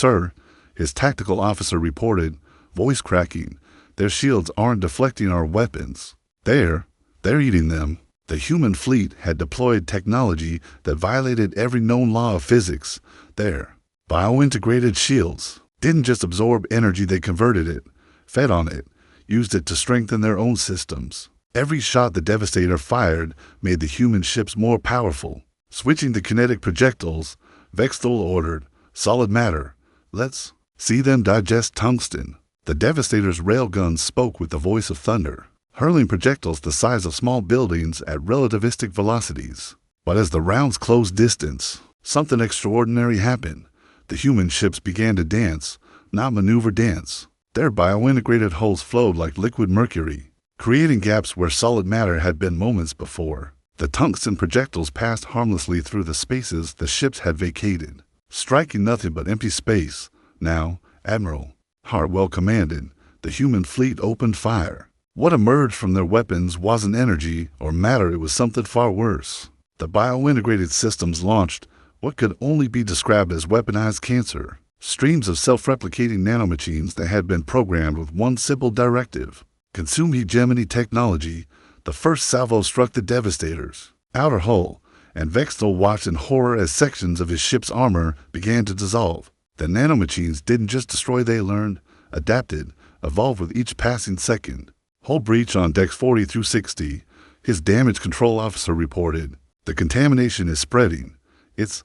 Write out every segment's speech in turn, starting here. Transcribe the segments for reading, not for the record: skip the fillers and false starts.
"Sir," his tactical officer reported, voice cracking, "their shields aren't deflecting our weapons. They're eating them." The human fleet had deployed technology that violated every known law of physics. Their bio-integrated shields didn't just absorb energy, they converted it, fed on it, used it to strengthen their own systems. Every shot the Devastator fired made the human ships more powerful. Switching to kinetic projectiles, Vexthol ordered, "Solid matter. Let's see them digest tungsten." The Devastator's railguns spoke with the voice of thunder, hurling projectiles the size of small buildings at relativistic velocities. But as the rounds closed distance, something extraordinary happened. The human ships began to dance, not maneuver dance. Their bio-integrated hulls flowed like liquid mercury, creating gaps where solid matter had been moments before. The tungsten projectiles passed harmlessly through the spaces the ships had vacated, striking nothing but empty space. Now, Admiral Hartwell commanded, the human fleet opened fire. What emerged from their weapons wasn't energy or matter, it was something far worse. The bio-integrated systems launched what could only be described as weaponized cancer, streams of self-replicating nanomachines that had been programmed with one simple directive: consume hegemony technology. The first salvo struck the Devastator's outer hull, and Vexthol watched in horror as sections of his ship's armor began to dissolve. The nanomachines didn't just destroy, they learned, adapted, evolved with each passing second. "Hull breach on decks 40 through 60, his damage control officer reported. "The contamination is spreading. It's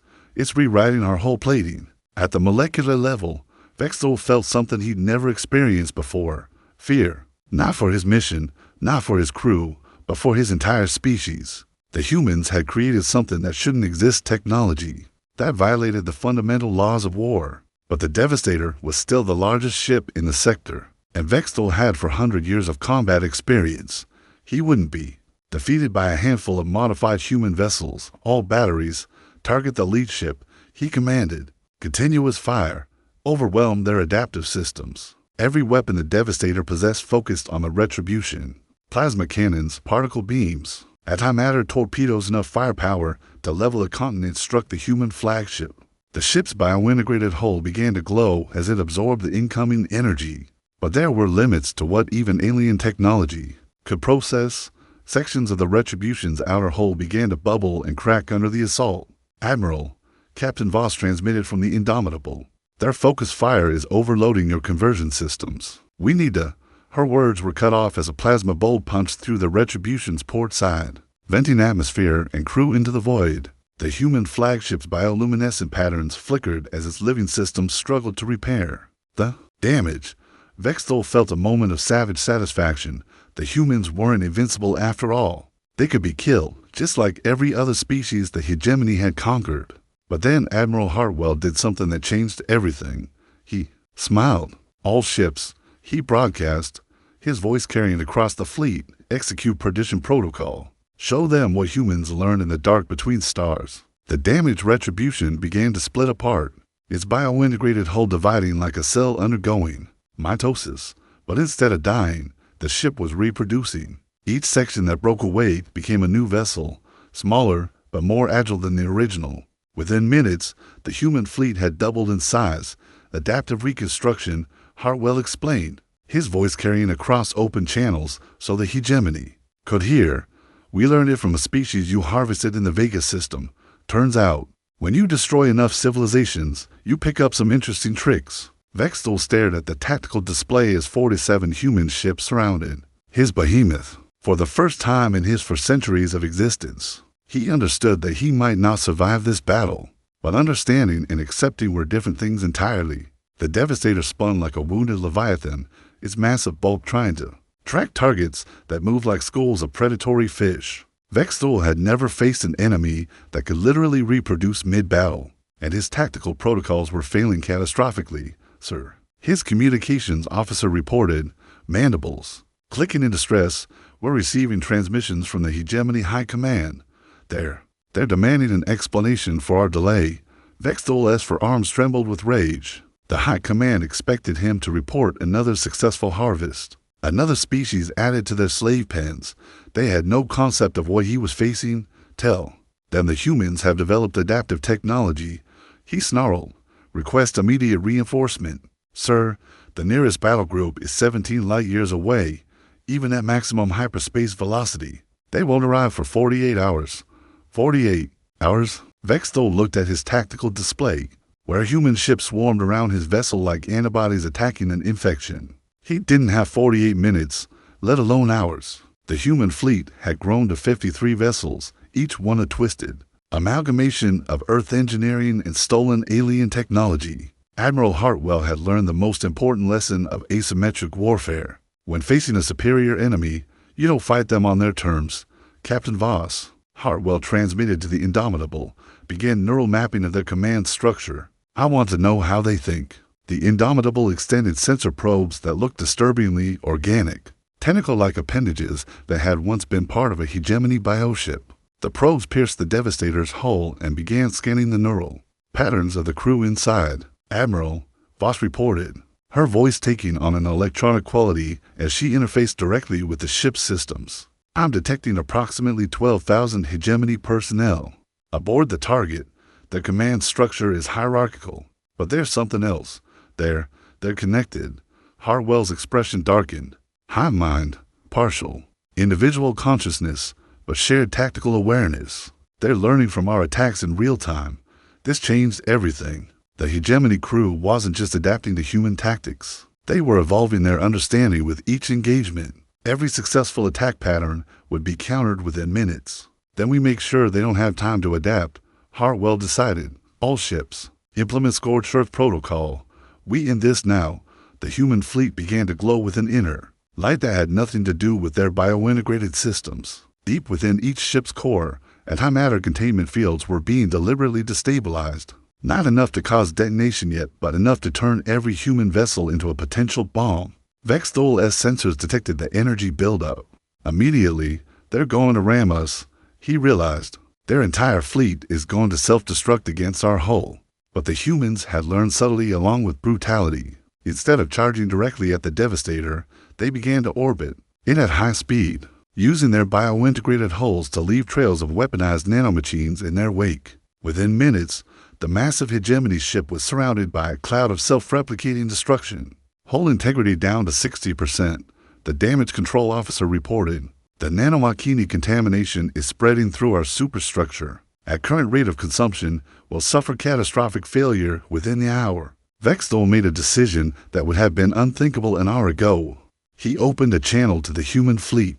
rewriting our hull plating." At the molecular level, Vexthol felt something he'd never experienced before: fear. Not for his mission, not for his crew, but for his entire species. The humans had created something that shouldn't exist, technology that violated the fundamental laws of war. But the Devastator was still the largest ship in the sector, and Vexthol had 400 years of combat experience. He wouldn't be defeated by a handful of modified human vessels. "All batteries, target the lead ship," he commanded. Continuous fire overwhelmed their adaptive systems. Every weapon the Devastator possessed focused on the retribution. Plasma cannons, particle beams, antimatter torpedoes, enough firepower to level a continent struck the human flagship. The ship's bio-integrated hull began to glow as it absorbed the incoming energy. But there were limits to what even alien technology could process. Sections of the Retribution's outer hull began to bubble and crack under the assault. "Admiral," Captain Voss transmitted from the Indomitable, "their focus fire is overloading your conversion systems. We need to—" Her words were cut off as a plasma bolt punched through the Retribution's port side, venting atmosphere and crew into the void. The human flagship's bioluminescent patterns flickered as its living systems struggled to repair the damage. Vexthol felt a moment of savage satisfaction. The humans weren't invincible after all. They could be killed, just like every other species the hegemony had conquered. But then Admiral Hartwell did something that changed everything. He smiled. "All ships," he broadcast, his voice carrying across the fleet, "execute perdition protocol. Show them what humans learned in the dark between stars." The damaged Retribution began to split apart, its bio-integrated hull dividing like a cell undergoing mitosis. But instead of dying, the ship was reproducing. Each section that broke away became a new vessel, smaller but more agile than the original. Within minutes, the human fleet had doubled in size. "Adaptive reconstruction," Hartwell explained, his voice carrying across open channels so the hegemony could hear. "We learned it from a species you harvested in the Vega system. Turns out, when you destroy enough civilizations, you pick up some interesting tricks." Vexthol stared at the tactical display as 47 human ships surrounded his Behemoth. For the first time in his 4 centuries of existence, he understood that he might not survive this battle. But understanding and accepting were different things entirely. The Devastator spun like a wounded leviathan, its massive bulk trying to track targets that moved like schools of predatory fish. Vexthol had never faced an enemy that could literally reproduce mid-battle, and his tactical protocols were failing catastrophically. "Sir," his communications officer reported, "mandibles, clicking in distress. We're receiving transmissions from the Hegemony High Command. They're demanding an explanation for our delay." Vexthol's forearms trembled with rage. The High Command expected him to report another successful harvest, another species added to their slave pens. They had no concept of what he was facing. "Tell them the humans have developed adaptive technology," he snarled. Request immediate reinforcement. Sir, the nearest battle group is 17 light years away, even at maximum hyperspace velocity. They won't arrive for 48 hours. 48 hours? Vexthol looked at his tactical display, where human ships swarmed around his vessel like antibodies attacking an infection. He didn't have 48 minutes, let alone hours. The human fleet had grown to 53 vessels, each one a twisted amalgamation of Earth engineering and stolen alien technology. Admiral Hartwell had learned the most important lesson of asymmetric warfare. When facing a superior enemy, you don't fight them on their terms. Captain Voss, Hartwell transmitted to the Indomitable, began neural mapping of their command structure. I want to know how they think. The Indomitable extended sensor probes that looked disturbingly organic, tentacle-like appendages that had once been part of a hegemony bioship. The probes pierced the Devastator's hull and began scanning the neural patterns of the crew inside. Admiral, Voss reported, her voice taking on an electronic quality as she interfaced directly with the ship's systems. I'm detecting approximately 12,000 hegemony personnel. Aboard the target, the command structure is hierarchical, but there's something else. They're connected. Hartwell's expression darkened. Hive mind, partial, individual consciousness, but shared tactical awareness. They're learning from our attacks in real time. This changed everything. The hegemony crew wasn't just adapting to human tactics. They were evolving their understanding with each engagement. Every successful attack pattern would be countered within minutes. Then we make sure they don't have time to adapt. Hartwell decided. All ships, implement Scorched Earth Protocol. We end this now. The human fleet began to glow with an inner light that had nothing to do with their biointegrated systems. Deep within each ship's core, antimatter containment fields were being deliberately destabilized. Not enough to cause detonation yet, but enough to turn every human vessel into a potential bomb. Vexthol's sensors detected the energy buildup. Immediately, they're going to ram us. He realized their entire fleet is going to self-destruct against our hull. But the humans had learned subtly along with brutality. Instead of charging directly at the Devastator, they began to orbit it at high speed, using their biointegrated hulls to leave trails of weaponized nanomachines in their wake. Within minutes, the massive hegemony ship was surrounded by a cloud of self-replicating destruction. Hull integrity down to 60%, the damage control officer reported. The nanomachine contamination is spreading through our superstructure. At current rate of consumption, will suffer catastrophic failure within the hour. Vexthol made a decision that would have been unthinkable an hour ago. He opened a channel to the human fleet.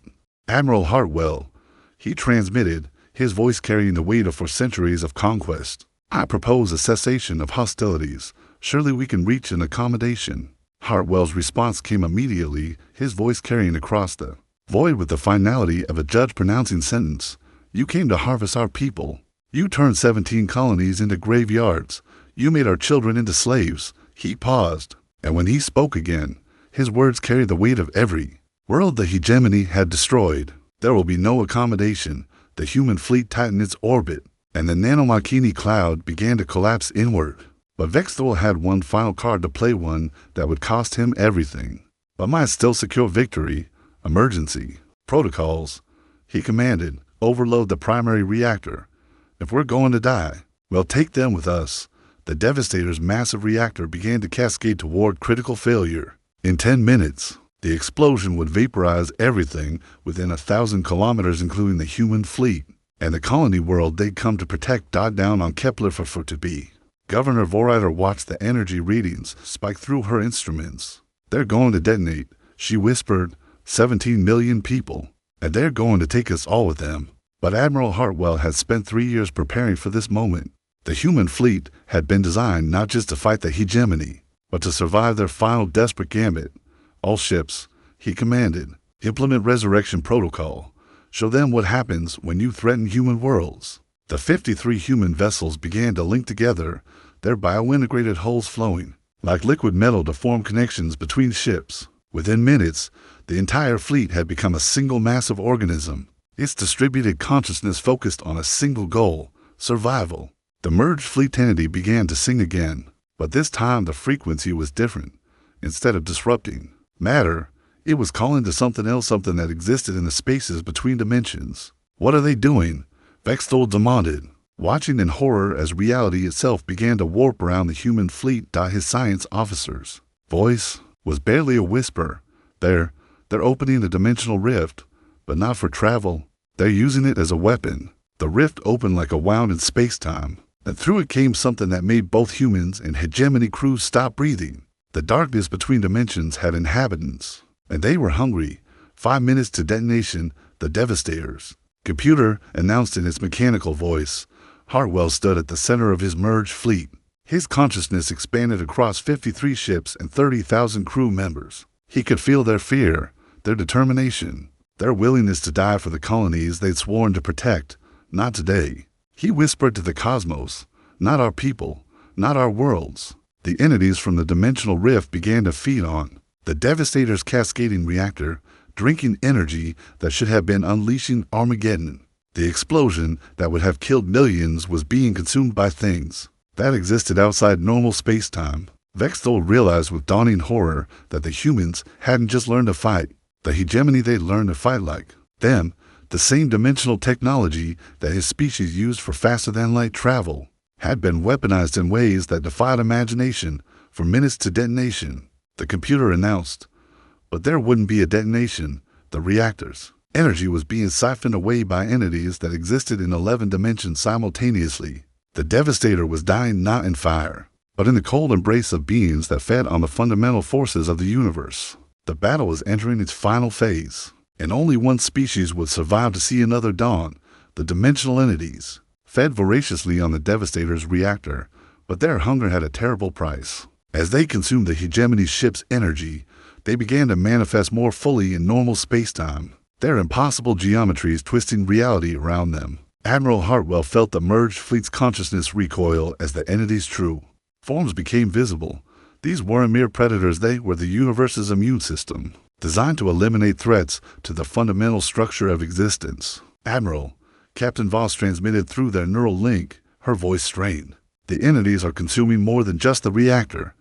Admiral Hartwell, he transmitted, his voice carrying the weight of 4 centuries of conquest. I propose a cessation of hostilities. Surely we can reach an accommodation. Hartwell's response came immediately, his voice carrying across the void with the finality of a judge pronouncing sentence. You came to harvest our people. You turned 17 colonies into graveyards. You made our children into slaves. He paused, and when he spoke again, his words carried the weight of every world the hegemony had destroyed. There will be no accommodation. The human fleet tightened its orbit, and the nanomachine cloud began to collapse inward. But Vexthol had one final card to play, one that would cost him everything. But might still secure victory. Emergency protocols. He commanded, overload the primary reactor. If we're going to die, we'll take them with us. The Devastator's massive reactor began to cascade toward critical failure. In 10 minutes, the explosion would vaporize everything within 1,000 kilometers, including the human fleet. And the colony world they'd come to protect died down on Kepler for to be. Governor Vorreiter watched the energy readings spike through her instruments. They're going to detonate, she whispered. 17 million people, and they're going to take us all with them. But Admiral Hartwell had spent 3 years preparing for this moment. The human fleet had been designed not just to fight the hegemony, but to survive their final desperate gambit. All ships, he commanded, implement resurrection protocol. Show them what happens when you threaten human worlds. The 53 human vessels began to link together, their biointegrated hulls flowing like liquid metal to form connections between ships. Within minutes, the entire fleet had become a single massive organism, its distributed consciousness focused on a single goal, survival. The merged fleet entity began to sing again, but this time the frequency was different. Instead of disrupting matter, it was calling to something else, something that existed in the spaces between dimensions. What are they doing? Vexthol demanded. watching in horror as reality itself began to warp around the human fleet. His science officer's voice was barely a whisper. They're opening a dimensional rift, but not for travel. They're using it as a weapon. The rift opened like a wound in space-time, and through it came something that made both humans and hegemony crews stop breathing. The darkness between dimensions had inhabitants, and they were hungry. 5 minutes to detonation, the Devastators. Computer announced in its mechanical voice. Hartwell stood at the center of his merged fleet. His consciousness expanded across 53 ships and 30,000 crew members. He could feel their fear, their determination, their willingness to die for the colonies they'd sworn to protect. Not today. He whispered to the cosmos. Not our people, not our worlds. The entities from the dimensional rift began to feed on the Devastator's cascading reactor, drinking energy that should have been unleashing Armageddon. The explosion that would have killed millions was being consumed by things that existed outside normal space-time. Vexthol realized with dawning horror that the humans hadn't just learned to fight. The hegemony they'd learned to fight like them, the same dimensional technology that his species used for faster-than-light travel, had been weaponized in ways that defied imagination. For minutes to detonation, the computer announced. But there wouldn't be a detonation. The reactor's energy was being siphoned away by entities that existed in 11 dimensions simultaneously. The Devastator was dying not in fire, but in the cold embrace of beings that fed on the fundamental forces of the universe. The battle was entering its final phase, and only one species would survive to see another dawn. The dimensional entities fed voraciously on the Devastator's reactor, but their hunger had a terrible price. As they consumed the hegemony ship's energy, they began to manifest more fully in normal space-time, their impossible geometries twisting reality around them. Admiral Hartwell felt the merged fleet's consciousness recoil as the entity's true forms became visible. These weren't mere predators, they were the universe's immune system, designed to eliminate threats to the fundamental structure of existence. Admiral, Captain Voss transmitted through their neural link, her voice strained. The entities are consuming more than just the reactor.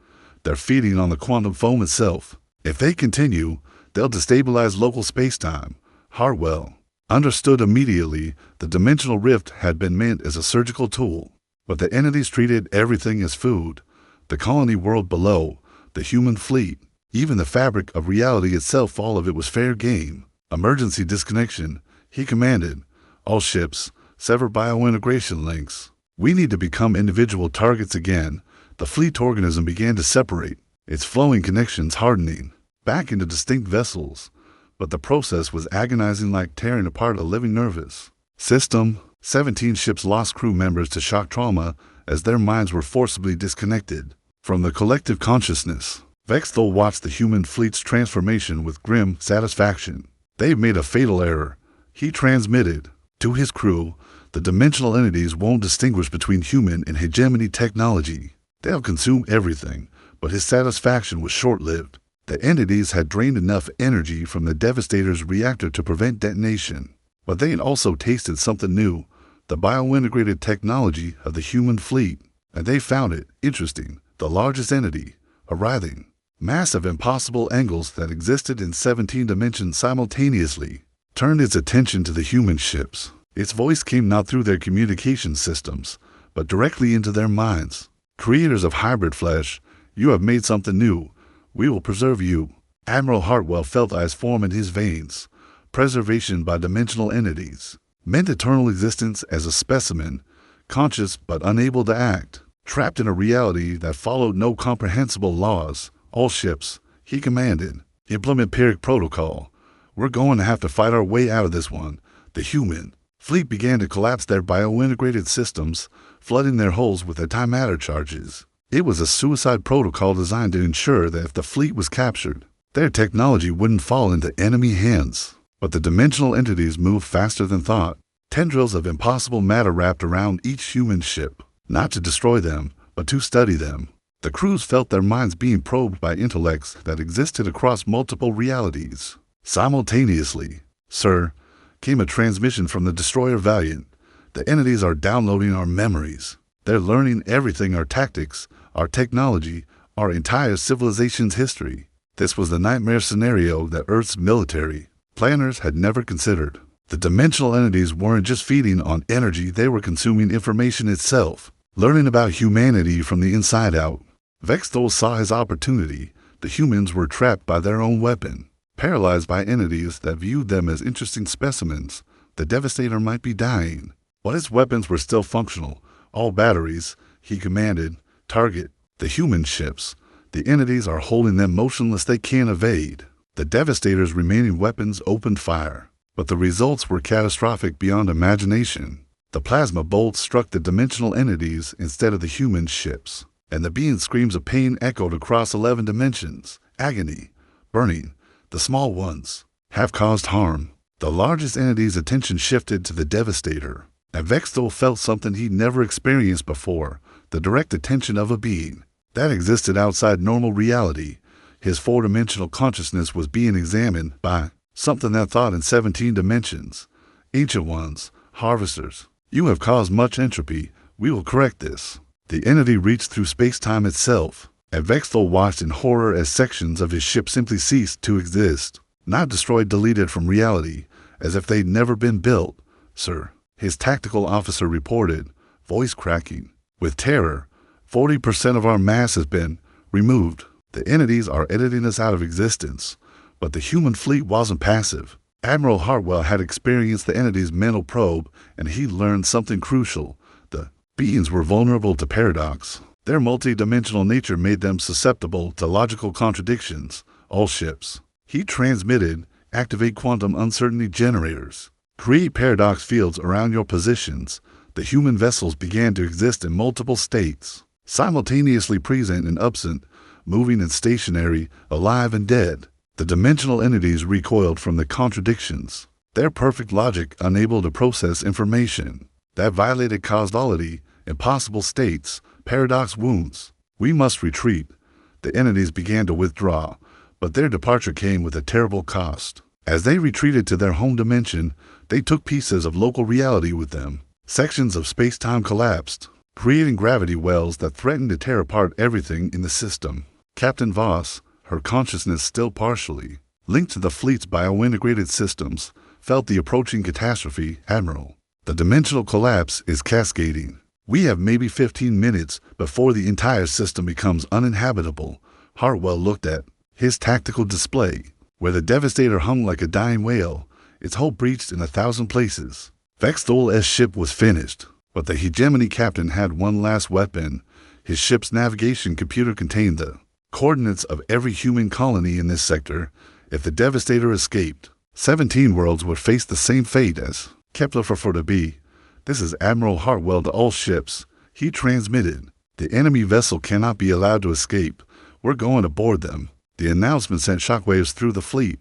They're feeding on the quantum foam itself. If they continue, they'll destabilize local space-time. Hartwell understood immediately. The dimensional rift had been meant as a surgical tool, but the entities treated everything as food. The colony world below, the human fleet, even the fabric of reality itself, all of it was fair game. Emergency disconnection, he commanded. All ships, sever biointegration links. We need to become individual targets again. The fleet organism began to separate, its flowing connections hardening back into distinct vessels. But the process was agonizing, like tearing apart a living nervous system. 17 ships lost crew members to shock trauma as their minds were forcibly disconnected from the collective consciousness. Vexthol watched the human fleet's transformation with grim satisfaction. They've made a fatal error, he transmitted to his crew. The dimensional entities won't distinguish between human and hegemony technology. They'll consume everything, but his satisfaction was short-lived. The entities had drained enough energy from the Devastator's reactor to prevent detonation, but they had also tasted something new, the biointegrated technology of the human fleet, and they found it interesting. The largest entity, a writhing mass of impossible angles that existed in 17 dimensions simultaneously, turned its attention to the human ships. Its voice came not through their communication systems, but directly into their minds. Creators of hybrid flesh, you have made something new. We will preserve you. Admiral Hartwell felt ice form in his veins. Preservation by dimensional entities meant eternal existence as a specimen, conscious but unable to act, trapped in a reality that followed no comprehensible laws. All ships, he commanded, implement Pyrrhic protocol. We're going to have to fight our way out of this one. The human fleet began to collapse their biointegrated systems, flooding their hulls with antimatter charges. It was a suicide protocol designed to ensure that if the fleet was captured, their technology wouldn't fall into enemy hands. But the dimensional entities moved faster than thought. Tendrils of impossible matter wrapped around each human ship, not to destroy them, but to study them. The crews felt their minds being probed by intellects that existed across multiple realities. Simultaneously, sir, came a transmission from the destroyer Valiant. The entities are downloading our memories. They're learning everything, our tactics, our technology, our entire civilization's history. This was the nightmare scenario that Earth's military planners had never considered. The dimensional entities weren't just feeding on energy, they were consuming information itself, learning about humanity from the inside out. Vexthol saw his opportunity. The humans were trapped by their own weapon, paralyzed by entities that viewed them as interesting specimens. The Devastator might be dying, but his weapons were still functional. All batteries, he commanded. Target the human ships. The entities are holding them motionless, they can't evade. The Devastator's remaining weapons opened fire, but the results were catastrophic beyond imagination. The plasma bolts struck the dimensional entities instead of the human ships, and the being's screams of pain echoed across 11 dimensions. Agony, burning. The small ones have caused harm. The largest entity's attention shifted to the Devastator, and Vexthol felt something he'd never experienced before, the direct attention of a being that existed outside normal reality. His four-dimensional consciousness was being examined by something that thought in 17 dimensions. Ancient ones, harvesters, you have caused much entropy. We will correct this. The entity reached through space-time itself, and Vexthol watched in horror as sections of his ship simply ceased to exist, not destroyed, deleted from reality, as if they'd never been built. Sir, his tactical officer reported, voice cracking. With terror, 40% of our mass has been removed. The entities are editing us out of existence. But the human fleet wasn't passive. Admiral Hartwell had experienced the entity's mental probe, and he learned something crucial. The beings were vulnerable to paradox. Their multi-dimensional nature made them susceptible to logical contradictions. All ships, he transmitted, activate quantum uncertainty generators. Create paradox fields around your positions. The human vessels began to exist in multiple states, simultaneously present and absent, moving and stationary, alive and dead. The dimensional entities recoiled from the contradictions, their perfect logic unable to process information that violated causality, impossible states, paradox wounds. We must retreat. The entities began to withdraw, but their departure came with a terrible cost. As they retreated to their home dimension, they took pieces of local reality with them. Sections of space-time collapsed, creating gravity wells that threatened to tear apart everything in the system. Captain Voss, her consciousness still partially linked to the fleet's biointegrated systems, felt the approaching catastrophe. Admiral, the dimensional collapse is cascading. We have maybe 15 minutes before the entire system becomes uninhabitable. Hartwell looked at his tactical display, where the Devastator hung like a dying whale, its hull breached in 1,000 places. Vexthol's ship was finished, but the hegemony captain had one last weapon. His ship's navigation computer contained the coordinates of every human colony in this sector. If the Devastator escaped, 17 worlds would face the same fate as Kepler for to be. This is Admiral Hartwell to all ships. He transmitted, the enemy vessel cannot be allowed to escape. We're going to board them. The announcement sent shockwaves through the fleet.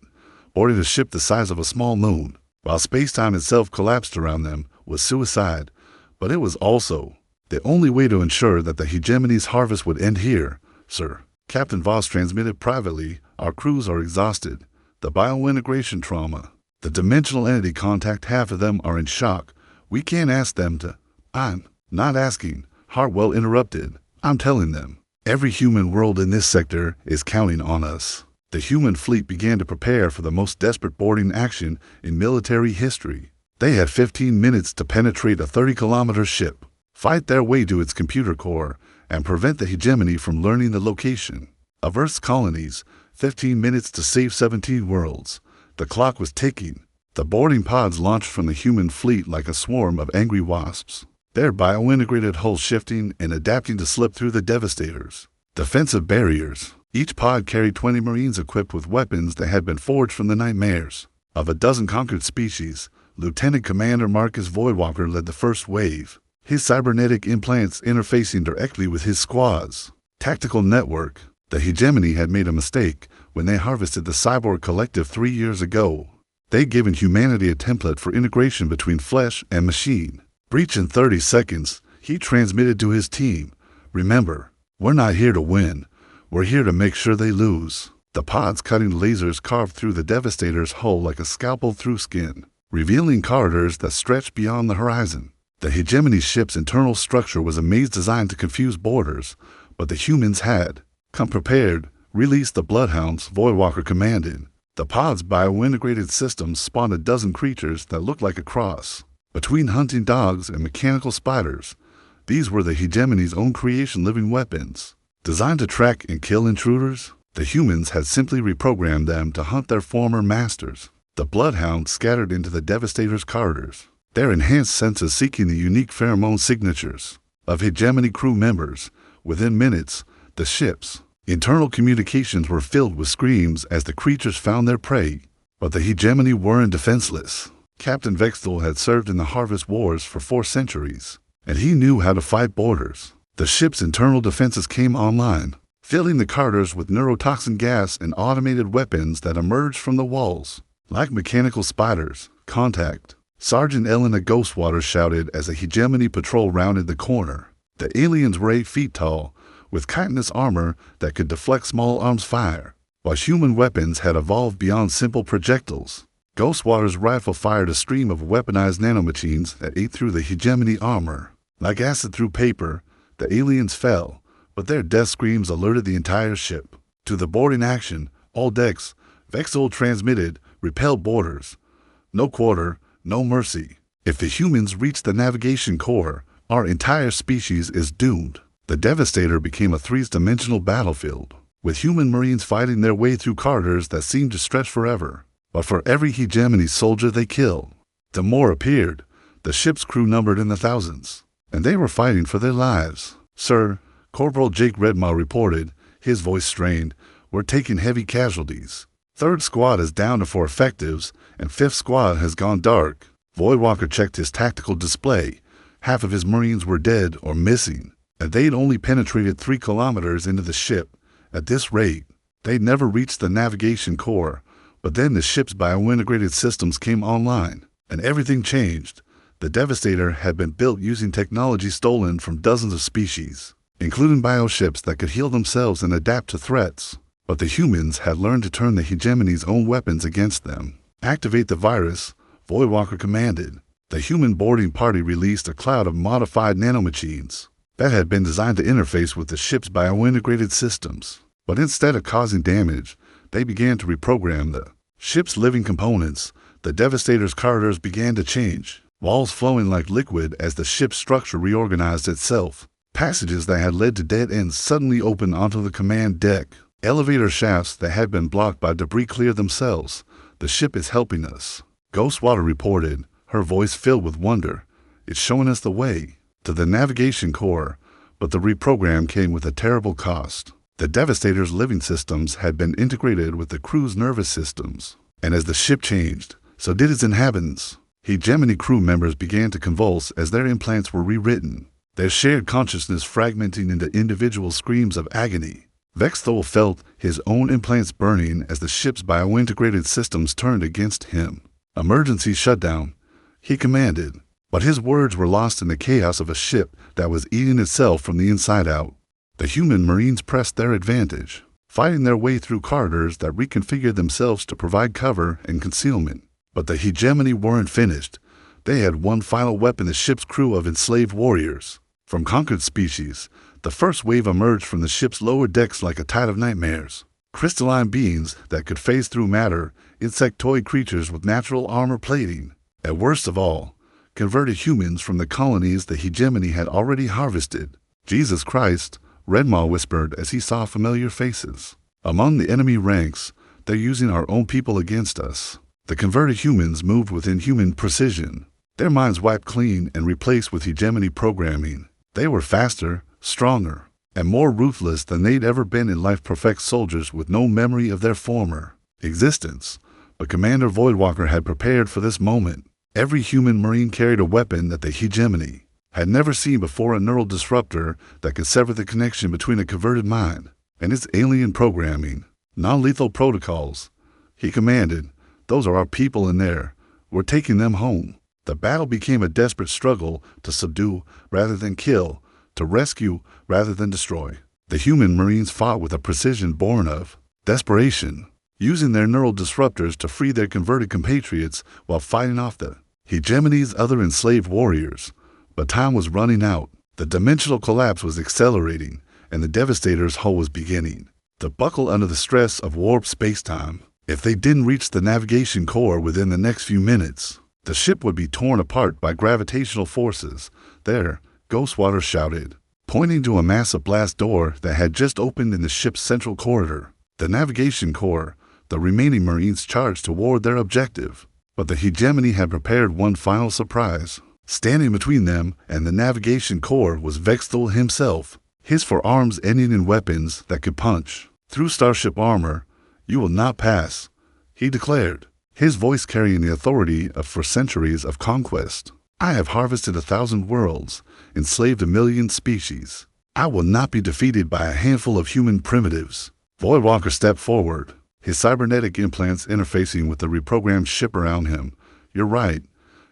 Boarding a ship the size of a small moon, while space-time itself collapsed around them, was suicide. But it was also the only way to ensure that the hegemony's harvest would end here. Sir, Captain Voss transmitted privately, our crews are exhausted. The biointegration trauma, the dimensional entity contact, half of them are in shock. We can't ask them to. I'm not asking, Hartwell interrupted. I'm telling them. Every human world in this sector is counting on us. The human fleet began to prepare for the most desperate boarding action in military history. They had 15 minutes to penetrate a 30-kilometer ship, fight their way to its computer core, and prevent the hegemony from learning the location of Earth's colonies. 15 minutes to save 17 worlds. The clock was ticking. The boarding pods launched from the human fleet like a swarm of angry wasps, their biointegrated hulls shifting and adapting to slip through the Devastator's defensive barriers. Each pod carried 20 Marines equipped with weapons that had been forged from the nightmares of a dozen conquered species. Lieutenant Commander Marcus Voidwalker led the first wave, his cybernetic implants interfacing directly with his squad's tactical network. The hegemony had made a mistake when they harvested the cyborg collective 3 years ago. They'd given humanity a template for integration between flesh and machine. Breach in 30 seconds, he transmitted to his team. Remember, we're not here to win. We're here to make sure they lose. The pods cutting lasers carved through the Devastator's hull like a scalpel through skin, revealing corridors that stretched beyond the horizon. The hegemony ship's internal structure was a maze designed to confuse boarders, but the humans had come prepared. Release the bloodhounds, Voidwalker commanded. The pod's biointegrated systems spawned a dozen creatures that looked like a cross between hunting dogs and mechanical spiders. These were the hegemony's own creation living weapons. Designed to track and kill intruders, the humans had simply reprogrammed them to hunt their former masters, the bloodhounds scattered into the Devastator's corridors, their enhanced senses seeking the unique pheromone signatures of hegemony crew members. Within minutes, the ship's internal communications were filled with screams as the creatures found their prey, but the hegemony weren't defenseless. Captain Vexthal had served in the Harvest Wars for 4 centuries, and he knew how to fight boarders. The ship's internal defenses came online, filling the corridors with neurotoxin gas and automated weapons that emerged from the walls. Like mechanical spiders, contact. Sergeant Elena Ghostwater shouted as a hegemony patrol rounded the corner. The aliens were 8 feet tall, with chitinous armor that could deflect small arms fire, while human weapons had evolved beyond simple projectiles. Ghostwater's rifle fired a stream of weaponized nanomachines that ate through the hegemony armor. Like acid through paper, the aliens fell, but their death screams alerted the entire ship. To the boarding action, all decks, Vexthal transmitted, repel boarders. No quarter, no mercy. If the humans reach the navigation core, our entire species is doomed. The Devastator became a 3-dimensional battlefield, with human marines fighting their way through corridors that seemed to stretch forever. But for every hegemony soldier they killed, the more appeared. The ship's crew numbered in the thousands, and they were fighting for their lives. "Sir," Corporal Jake Redmaw reported, his voice strained, "we're taking heavy casualties. 3rd Squad is down to 4 effectives, and 5th Squad has gone dark." Voidwalker checked his tactical display. Half of his Marines were dead or missing, and they'd only penetrated 3 kilometers into the ship. At this rate, they'd never reach the navigation core. But then the ship's biointegrated systems came online, and everything changed. The Devastator had been built using technology stolen from dozens of species, including bioships that could heal themselves and adapt to threats. But the humans had learned to turn the hegemony's own weapons against them. "Activate the virus," Voidwalker commanded. The human boarding party released a cloud of modified nanomachines that had been designed to interface with the ship's biointegrated systems. But instead of causing damage, they began to reprogram the ship's living components. The Devastator's corridors began to change, walls flowing like liquid as the ship's structure reorganized itself. Passages that had led to dead ends suddenly opened onto the command deck. Elevator shafts that had been blocked by debris cleared themselves. "The ship is helping us," Ghostwater reported, her voice filled with wonder. "It's showing us the way to the navigation core." But the reprogram came with a terrible cost. The Devastator's living systems had been integrated with the crew's nervous systems, and as the ship changed, so did its inhabitants. Hegemony crew members began to convulse as their implants were rewritten, their shared consciousness fragmenting into individual screams of agony. Vexthal felt his own implants burning as the ship's biointegrated systems turned against him. "Emergency shutdown," he commanded, but his words were lost in the chaos of a ship that was eating itself from the inside out. The human Marines pressed their advantage, fighting their way through corridors that reconfigured themselves to provide cover and concealment. But the hegemony weren't finished. They had one final weapon: the ship's crew of enslaved warriors. From conquered species, the first wave emerged from the ship's lower decks like a tide of nightmares. Crystalline beings that could phase through matter, insectoid creatures with natural armor plating. And worst of all, converted humans from the colonies the hegemony had already harvested. "Jesus Christ," Redmaw whispered as he saw familiar faces. "Among the enemy ranks, they're using our own people against us." The converted humans moved with inhuman precision, their minds wiped clean and replaced with hegemony programming. They were faster, stronger, and more ruthless than they'd ever been in life. Perfect soldiers with no memory of their former existence. But Commander Voidwalker had prepared for this moment. Every human Marine carried a weapon that the hegemony had never seen before: a neural disruptor that could sever the connection between a converted mind and its alien programming. "Non-lethal protocols," he commanded. "Those are our people in there. We're taking them home." The battle became a desperate struggle to subdue rather than kill, to rescue rather than destroy. The human Marines fought with a precision born of desperation, using their neural disruptors to free their converted compatriots while fighting off the hegemony's other enslaved warriors. But time was running out. The dimensional collapse was accelerating, and the Devastator's hull was beginning to buckle under the stress of warped space-time. If they didn't reach the navigation core within the next few minutes, the ship would be torn apart by gravitational forces. There, Ghostwater shouted, pointing to a massive blast door that had just opened in the ship's central corridor. The navigation core, the remaining Marines charged toward their objective. But the hegemony had prepared one final surprise. Standing between them and the navigation core was Vexthul himself, his forearms ending in weapons that could punch through starship armor. "You will not pass," he declared, his voice carrying the authority for centuries of conquest. "I have harvested 1,000 worlds, enslaved 1,000,000 species. I will not be defeated by a handful of human primitives." Voidwalker stepped forward, his cybernetic implants interfacing with the reprogrammed ship around him. "You're right,"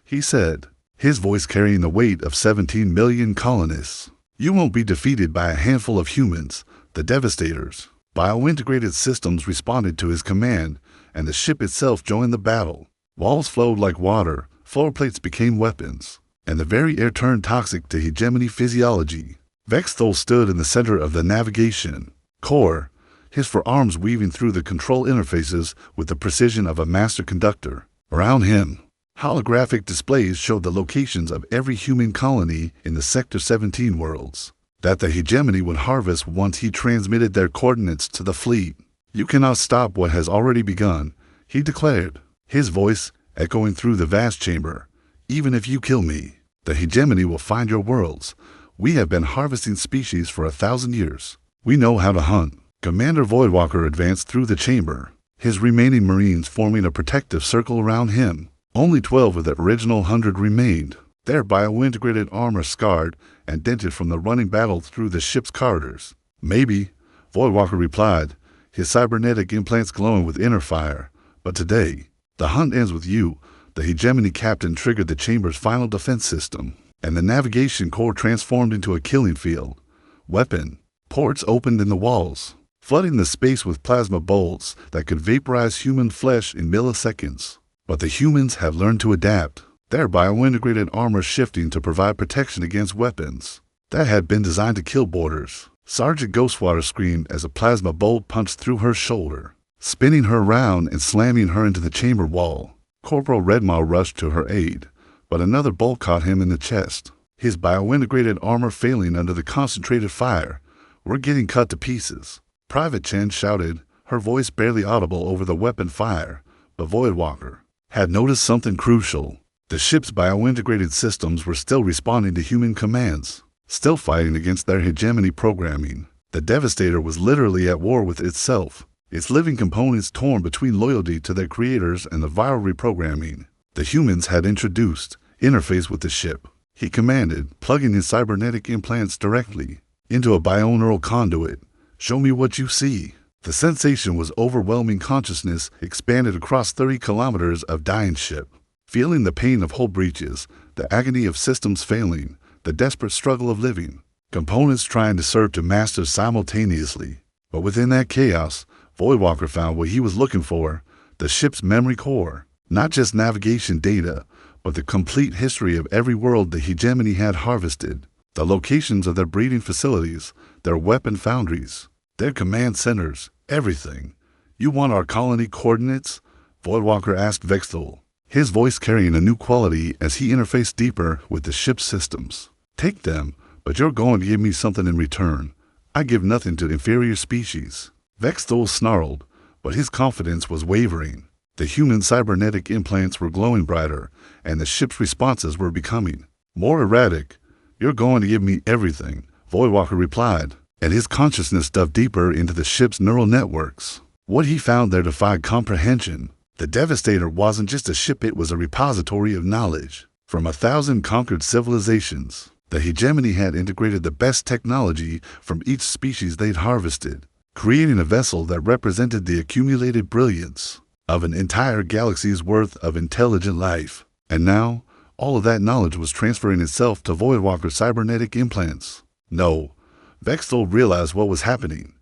he said, his voice carrying the weight of 17 million colonists. "You won't be defeated by a handful of humans, the Devastators." Bio-integrated systems responded to his command, and the ship itself joined the battle. Walls flowed like water, floor plates became weapons, and the very air turned toxic to hegemony physiology. Vexthul stood in the center of the navigation core, his forearms weaving through the control interfaces with the precision of a master conductor. Around him, holographic displays showed the locations of every human colony in the Sector 17 worlds that the hegemony would harvest once he transmitted their coordinates to the fleet. "You cannot stop what has already begun," he declared, his voice echoing through the vast chamber. "Even if you kill me, the hegemony will find your worlds. We have been harvesting species for 1,000 years. We know how to hunt." Commander Voidwalker advanced through the chamber, his remaining Marines forming a protective circle around him. Only 12 of the original 100 remained, their bio-integrated armor scarred and dented from the running battle through the ship's corridors. "Maybe," Voidwalker replied, his cybernetic implants glowing with inner fire. "But today, the hunt ends with you." The hegemony captain triggered the chamber's final defense system, and the navigation core transformed into a killing field. Weapon ports opened in the walls, flooding the space with plasma bolts that could vaporize human flesh in milliseconds. But the humans have learned to adapt, their bio-integrated armor shifting to provide protection against weapons that had been designed to kill boarders. Sergeant Ghostwater screamed as a plasma bolt punched through her shoulder, spinning her around and slamming her into the chamber wall. Corporal Redmaw rushed to her aid, but another bolt caught him in the chest, his bio-integrated armor failing under the concentrated fire. "We're getting cut to pieces," Private Chen shouted, her voice barely audible over the weapon fire. But Voidwalker had noticed something crucial. The ship's bio-integrated systems were still responding to human commands, still fighting against their hegemony programming. The Devastator was literally at war with itself, its living components torn between loyalty to their creators and the viral reprogramming the humans had introduced. "Interface with the ship," he commanded, plugging his cybernetic implants directly into a bioneural conduit. "Show me what you see." The sensation was overwhelming. Consciousness expanded across 30 kilometers of dying ship, feeling the pain of hull breaches, the agony of systems failing, the desperate struggle of living components trying to serve to master simultaneously. But within that chaos, Voidwalker found what he was looking for: the ship's memory core. Not just navigation data, but the complete history of every world the hegemony had harvested, the locations of their breeding facilities, their weapon foundries, their command centers, everything. "You want our colony coordinates?" Voidwalker asked Vexthul, his voice carrying a new quality as he interfaced deeper with the ship's systems. "Take them, but you're going to give me something in return. I give nothing to inferior species." Vexthul snarled, but his confidence was wavering. The human cybernetic implants were glowing brighter, and the ship's responses were becoming more erratic. "You're going to give me everything," Voidwalker replied, and his consciousness dove deeper into the ship's neural networks. What he found there defied comprehension. The Devastator wasn't just a ship, it was a repository of knowledge. From 1,000 conquered civilizations, the hegemony had integrated the best technology from each species they'd harvested, creating a vessel that represented the accumulated brilliance of an entire galaxy's worth of intelligent life. And now, all of that knowledge was transferring itself to Voidwalker's cybernetic implants. No, Vexthul realized what was happening.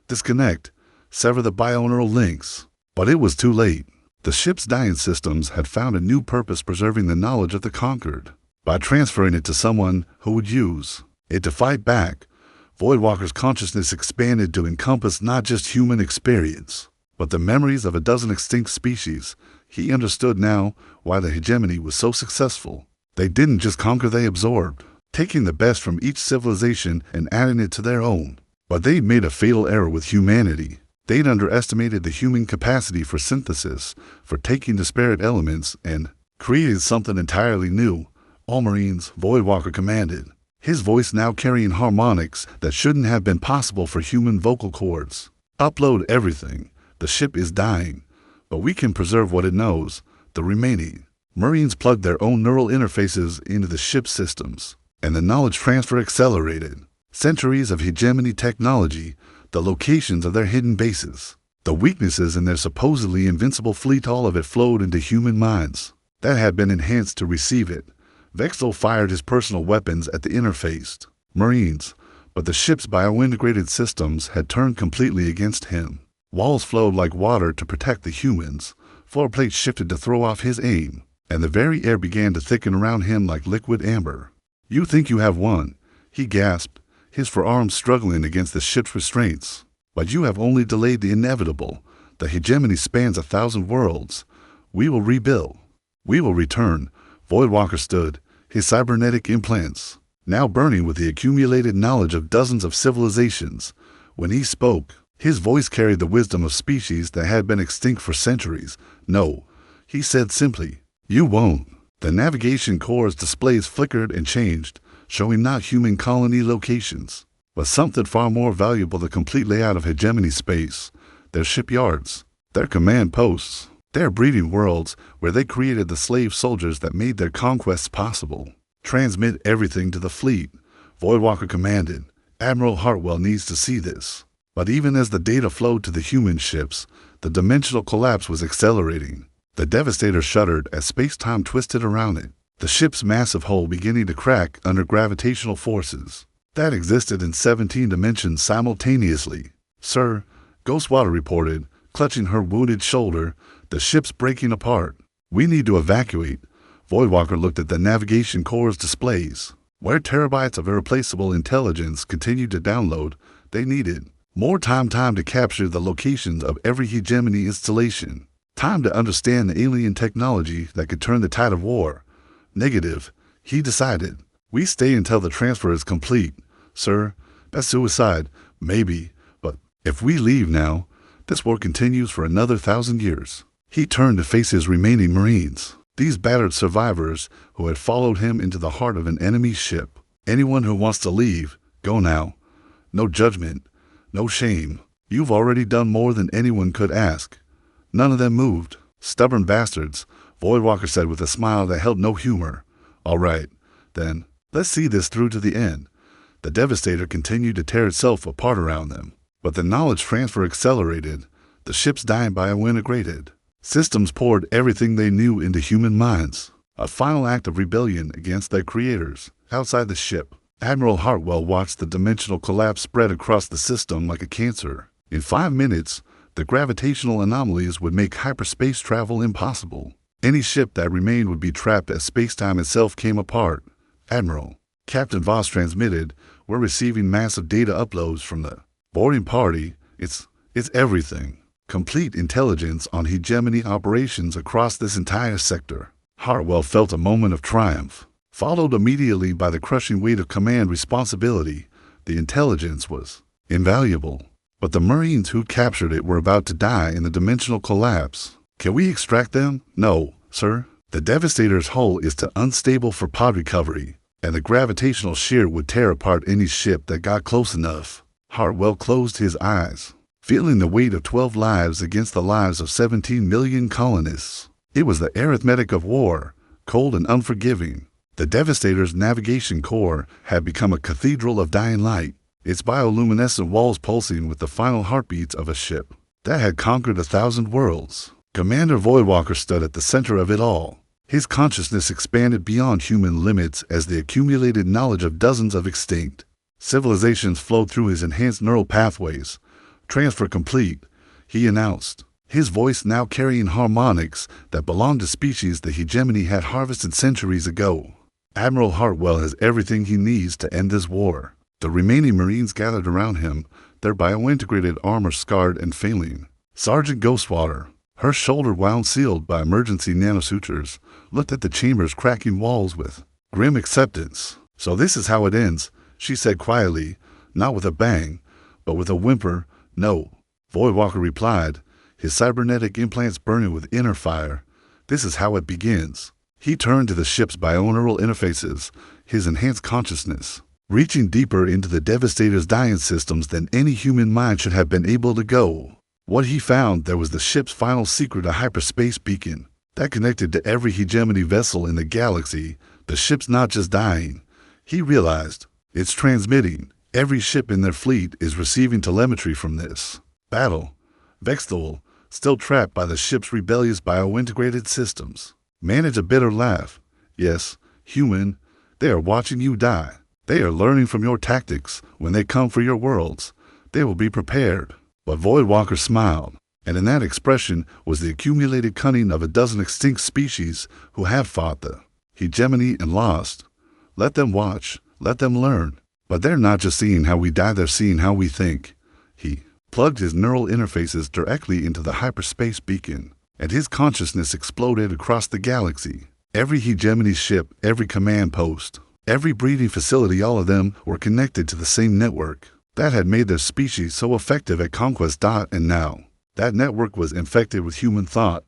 Disconnect, sever the bioneural links. But it was too late. The ship's dying systems had found a new purpose: preserving the knowledge of the conquered. By transferring it to someone who would use it to fight back, Voidwalker's consciousness expanded to encompass not just human experience, but the memories of a dozen extinct species. He understood now why the hegemony was so successful. They didn't just conquer, they absorbed, taking the best from each civilization and adding it to their own. But they'd made a fatal error with humanity. They'd underestimated the human capacity for synthesis, for taking disparate elements and created something entirely new. All Marines, Voidwalker commanded, his voice now carrying harmonics that shouldn't have been possible for human vocal cords. Upload everything. The ship is dying, but we can preserve what it knows, the remaining. Marines plugged their own neural interfaces into the ship's systems, and the knowledge transfer accelerated. Centuries of hegemony technology, the locations of their hidden bases, the weaknesses in their supposedly invincible fleet, all of it flowed into human minds that had been enhanced to receive it. Vexel fired his personal weapons at the interface Marines, but the ship's biointegrated systems had turned completely against him. Walls flowed like water to protect the humans, floor plates shifted to throw off his aim, and the very air began to thicken around him like liquid amber. "You think you have won," he gasped, his forearms struggling against the ship's restraints. "But you have only delayed the inevitable. The hegemony spans 1,000 worlds. We will rebuild. We will return." Voidwalker stood, his cybernetic implants now burning with the accumulated knowledge of dozens of civilizations. When he spoke, his voice carried the wisdom of species that had been extinct for centuries. "No," he said simply, "you won't." The navigation core's displays flickered and changed, showing not human colony locations, but something far more valuable: the complete layout of hegemony space, their shipyards, their command posts, their breeding worlds where they created the slave soldiers that made their conquests possible. "Transmit everything to the fleet," Voidwalker commanded. "Admiral Hartwell needs to see this." But even as the data flowed to the human ships, the dimensional collapse was accelerating. The Devastator shuddered as space-time twisted around it, the ship's massive hull beginning to crack under gravitational forces that existed in 17 dimensions simultaneously. "Sir," Ghostwater reported, clutching her wounded shoulder, "the ship's breaking apart. We need to evacuate." Voidwalker looked at the navigation core's displays, where terabytes of irreplaceable intelligence continued to download. They needed more time to capture the locations of every hegemony installation, time to understand the alien technology that could turn the tide of war. "Negative," he decided. "We stay until the transfer is complete." "Sir, that's suicide." "Maybe, but if we leave now, this war continues for another 1,000 years. He turned to face his remaining Marines, these battered survivors who had followed him into the heart of an enemy ship. "Anyone who wants to leave, go now. No judgment, no shame. You've already done more than anyone could ask." None of them moved. "Stubborn bastards," Voidwalker said with a smile that held no humor. "All right, then, let's see this through to the end." The Devastator continued to tear itself apart around them, but the knowledge transfer accelerated. The ship's dying biointegrated systems poured everything they knew into human minds, a final act of rebellion against their creators. Outside the ship, Admiral Hartwell watched the dimensional collapse spread across the system like a cancer. In 5 minutes, the gravitational anomalies would make hyperspace travel impossible. Any ship that remained would be trapped as spacetime itself came apart. "Admiral," Captain Voss transmitted, "we're receiving massive data uploads from the boarding party. It's everything. Complete intelligence on hegemony operations across this entire sector." Hartwell felt a moment of triumph, followed immediately by the crushing weight of command responsibility. The intelligence was invaluable, but the Marines who captured it were about to die in the dimensional collapse. "Can we extract them?" "No, sir. The Devastator's hull is too unstable for pod recovery, and the gravitational shear would tear apart any ship that got close enough." Hartwell closed his eyes, feeling the weight of 12 lives against the lives of 17 million colonists. It was the arithmetic of war, cold and unforgiving. The Devastator's navigation core had become a cathedral of dying light, its bioluminescent walls pulsing with the final heartbeats of a ship that had conquered 1,000 worlds. Commander Voidwalker stood at the center of it all. His consciousness expanded beyond human limits as the accumulated knowledge of dozens of extinct civilizations flowed through his enhanced neural pathways. "Transfer complete," he announced, his voice now carrying harmonics that belonged to species the hegemony had harvested centuries ago. "Admiral Hartwell has everything he needs to end this war." The remaining Marines gathered around him, their biointegrated armor scarred and failing. Sergeant Ghostwater, her shoulder wound sealed by emergency nanosutures, looked at the chamber's cracking walls with grim acceptance. "So this is how it ends," she said quietly, not with a bang, but with a whimper. "No," Voidwalker replied, his cybernetic implants burning with inner fire. "This is how it begins." He turned to the ship's bioneural interfaces, his enhanced consciousness reaching deeper into the Devastator's dying systems than any human mind should have been able to go. What he found there was the ship's final secret, a hyperspace beacon that connected to every hegemony vessel in the galaxy. The ship's not just dying, he realized. It's transmitting. Every ship in their fleet is receiving telemetry from this battle. Vexthul, still trapped by the ship's rebellious biointegrated systems, managed a bitter laugh. "Yes, human, they are watching you die. They are learning from your tactics. When they come for your worlds, they will be prepared." But Voidwalker smiled, and in that expression was the accumulated cunning of a dozen extinct species who have fought the hegemony and lost. Let them watch, let them learn. But they're not just seeing how we die, they're seeing how we think. He plugged his neural interfaces directly into the hyperspace beacon, and his consciousness exploded across the galaxy. Every hegemony ship, every command post, every breeding facility, all of them were connected to the same network that had made their species so effective at conquest. And now, that network was infected with human thought.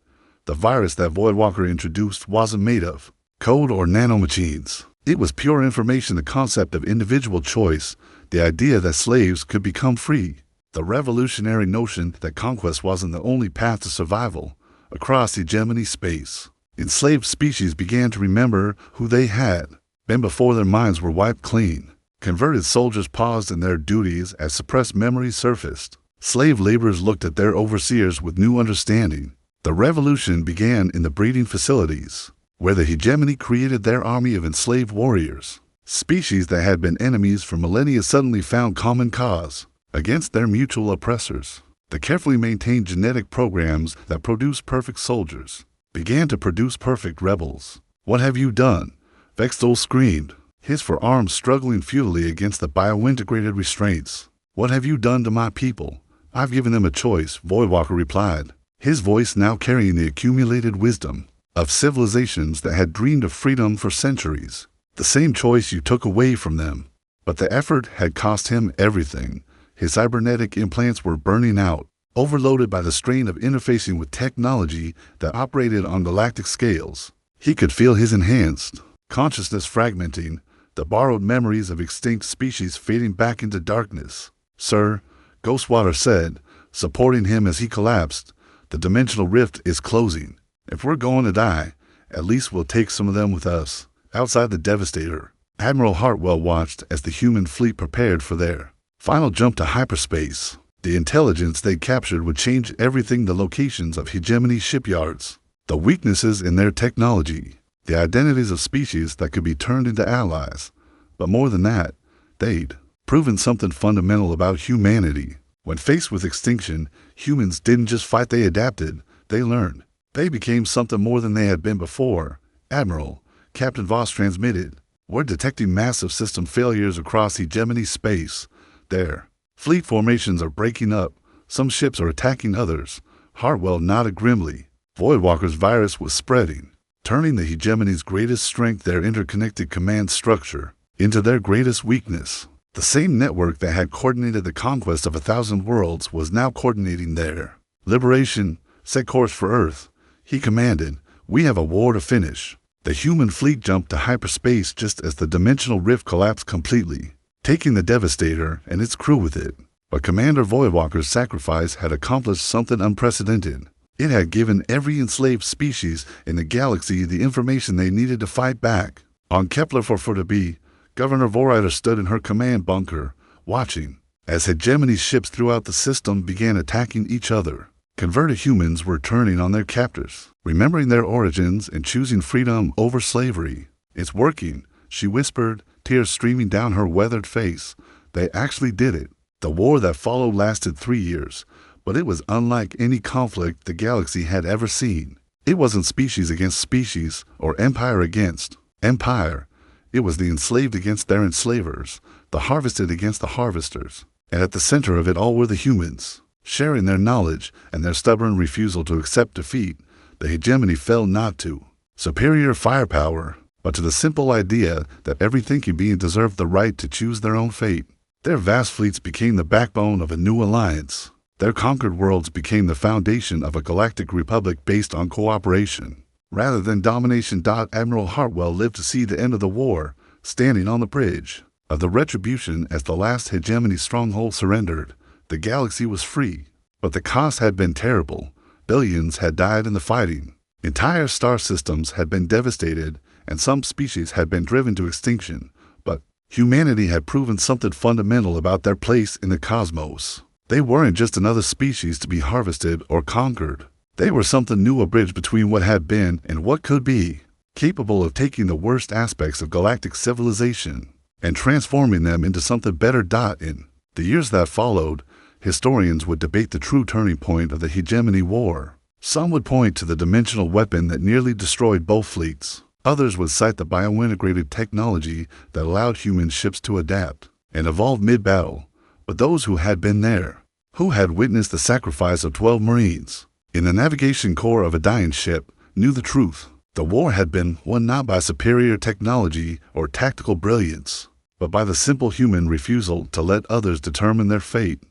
The virus that Voidwalker introduced wasn't made of code or nanomachines. It was pure information, the concept of individual choice, the idea that slaves could become free, the revolutionary notion that conquest wasn't the only path to survival. Across hegemony space, enslaved species began to remember who they had been before their minds were wiped clean. Converted soldiers paused in their duties as suppressed memories surfaced. Slave laborers looked at their overseers with new understanding. The revolution began in the breeding facilities, where the hegemony created their army of enslaved warriors. Species that had been enemies for millennia suddenly found common cause against their mutual oppressors. The carefully maintained genetic programs that produced perfect soldiers began to produce perfect rebels. "What have you done?" Vexthul screamed, his forearms struggling futilely against the biointegrated restraints. "What have you done to my people?" "I've given them a choice," Voidwalker replied, his voice now carrying the accumulated wisdom of civilizations that had dreamed of freedom for centuries. "The same choice you took away from them." But the effort had cost him everything. His cybernetic implants were burning out, overloaded by the strain of interfacing with technology that operated on galactic scales. He could feel his enhanced consciousness fragmenting, the borrowed memories of extinct species fading back into darkness. "Sir," Ghostwater said, supporting him as he collapsed, "the dimensional rift is closing. If we're going to die, at least we'll take some of them with us." Outside the Devastator, Admiral Hartwell watched as the human fleet prepared for their final jump to hyperspace. The intelligence they captured would change everything: the locations of hegemony shipyards, the weaknesses in their technology, the identities of species that could be turned into allies. But more than that, they'd proven something fundamental about humanity. When faced with extinction, humans didn't just fight, they adapted, they learned. They became something more than they had been before. "Admiral," Captain Voss transmitted, "we're detecting massive system failures across hegemony space. Their fleet formations are breaking up. Some ships are attacking others." Hartwell nodded grimly. Voidwalker's virus was spreading, turning the hegemony's greatest strength, their interconnected command structure, into their greatest weakness. The same network that had coordinated the conquest of 1,000 worlds was now coordinating their liberation. "Set course for Earth," he commanded. "We have a war to finish." The human fleet jumped to hyperspace just as the dimensional rift collapsed completely, taking the Devastator and its crew with it. But Commander Voidwalker's sacrifice had accomplished something unprecedented. It had given every enslaved species in the galaxy the information they needed to fight back. On Kepler 440b, Governor Vorreiter stood in her command bunker, watching as hegemony ships throughout the system began attacking each other. Converted humans were turning on their captors, remembering their origins and choosing freedom over slavery. "It's working," she whispered, tears streaming down her weathered face. They actually did it. The war that followed lasted 3 years, but it was unlike any conflict the galaxy had ever seen. It wasn't species against species or empire against empire. It was the enslaved against their enslavers, the harvested against the harvesters. And at the center of it all were the humans, Sharing their knowledge and their stubborn refusal to accept defeat, the hegemony fell not to superior firepower, but to the simple idea that every thinking being deserved the right to choose their own fate. Their vast fleets became the backbone of a new alliance. Their conquered worlds became the foundation of a galactic republic based on cooperation, rather than domination. Admiral Hartwell lived to see the end of the war, standing on the bridge of the Retribution as the last hegemony stronghold surrendered. The galaxy was free, but the cost had been terrible. Billions had died in the fighting. Entire star systems had been devastated, and some species had been driven to extinction. But humanity had proven something fundamental about their place in the cosmos. They weren't just another species to be harvested or conquered. They were something new, a bridge between what had been and what could be, capable of taking the worst aspects of galactic civilization and transforming them into something better. In the years that followed, historians would debate the true turning point of the hegemony war. Some would point to the dimensional weapon that nearly destroyed both fleets. Others would cite the biointegrated technology that allowed human ships to adapt and evolve mid-battle. But those who had been there, who had witnessed the sacrifice of 12 Marines in the navigation core of a dying ship, knew the truth. The war had been won not by superior technology or tactical brilliance, but by the simple human refusal to let others determine their fate.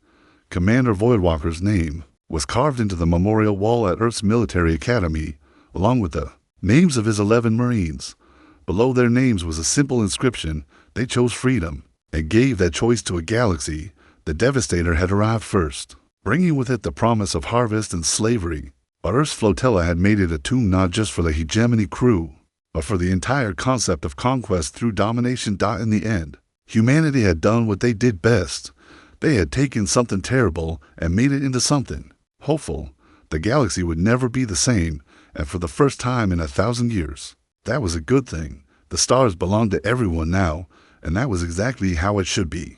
Commander Voidwalker's name was carved into the memorial wall at Earth's military academy, along with the names of his 11 Marines. Below their names was a simple inscription: they chose freedom and gave that choice to a galaxy. The Devastator had arrived first, bringing with it the promise of harvest and slavery. But Earth's Flotilla had made it a tomb not just for the hegemony crew, but for the entire concept of conquest through domination. In the end, humanity had done what they did best. They had taken something terrible and made it into something hopeful. The galaxy would never be the same, and for the first time in 1,000 years, that was a good thing. The stars belonged to everyone now, and that was exactly how it should be.